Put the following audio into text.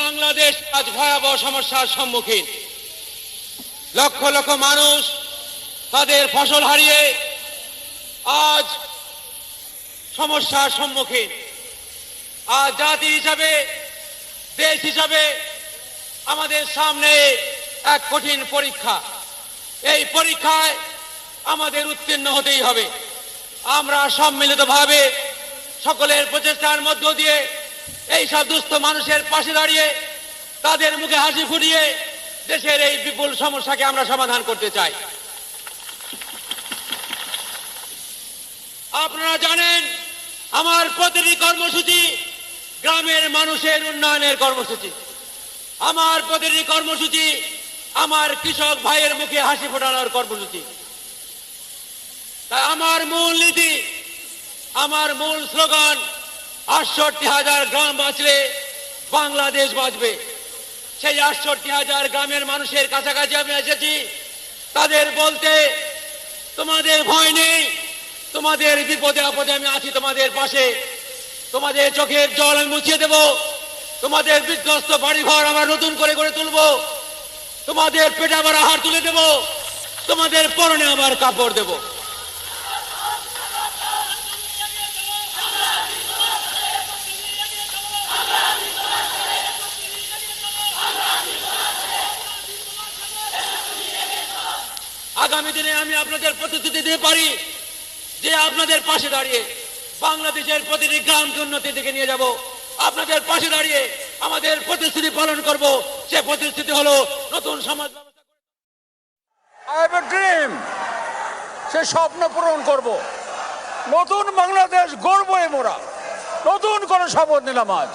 বাংলাদেশ আজ ভয়াবহ সমস্যার সম্মুখীন। লক্ষ লক্ষ মানুষ তাদের ফসল হারিয়ে আজ সমস্যার সম্মুখীন। আজ জাতি হিসাবে, দেশ হিসাবে আমাদের সামনে এক কঠিন পরীক্ষা। এই পরীক্ষায় আমাদের উত্তীর্ণ হতেই হবে। আমরা সম্মিলিতভাবে সকলের প্রচেষ্টার মধ্য দিয়ে এই সব দুস্থ মানুষের পাশে দাঁড়িয়ে তাদের মুখে হাসি ফুটিয়ে দেশের এই বিপুল সমস্যাকে আমরা সমাধান করতে চাই। আপনারা জানেন, আমার প্রতিটি কর্মসূচি গ্রামের মানুষের উন্নয়নের কর্মসূচি। আমার প্রতিটি কর্মসূচি আমার কৃষক ভাইয়ের মুখে হাসি ফোটানোর কর্মসূচি। তাই আমার মূল নীতি, আমার মূল স্লোগান ৬৮,০০০ গ্রাম বাঁচলে বাংলাদেশ বাঁচবে। সেই ৬৮,০০০ গ্রামের মানুষের কাছাকাছি আমি এসেছি তাদের বলতে, তোমাদের ভয় নেই, তোমাদের বিপদে আপদে আমি আছি তোমাদের পাশে। তোমাদের চোখের জল আমি মুছিয়ে দেব, তোমাদের বিধ্বস্ত বাড়িঘর আমরা নতুন করে গড়ে তুলব, তোমাদের পেটে আবার আহার তুলে দেব, তোমাদের পরনে আবার কাপড় দেব। আগামী দিনে আমি আপনাদের প্রতিশ্রুতি দিতে পারি যে আপনাদের পাশে দাঁড়িয়ে বাংলাদেশের প্রতিটি গ্রামকে উন্নতির দিকে নিয়ে যাব। আপনাদের পাশে দাঁড়িয়ে আমাদের প্রতিশ্রুতি পালন করব। সে প্রতিশ্রুতি হলো নতুন সমাজ ব্যবস্থা। I have a dream, সে স্বপ্ন পূরণ করব। নতুন বাংলাদেশ গড়বই মোরা। নতুন করে শপথ নিলাম আজ।